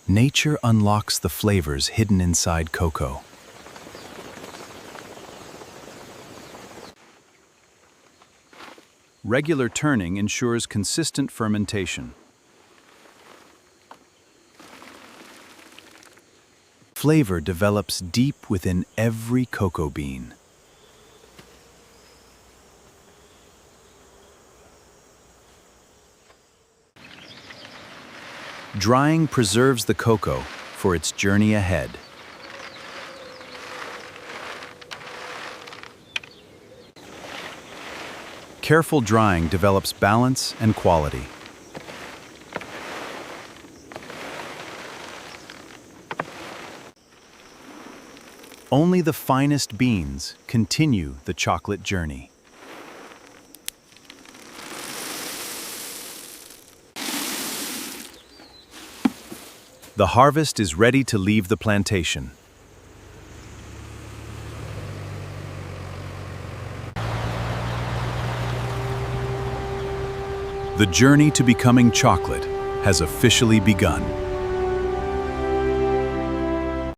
Nature unlocks the flavors hidden inside cocoa. Regular turning ensures consistent fermentation. Flavor develops deep within every cocoa bean. Drying preserves the cocoa for its journey ahead. Careful drying develops balance and quality. Only the finest beans continue the chocolate journey. The harvest is ready to leave the plantation. The journey to becoming chocolate has officially begun.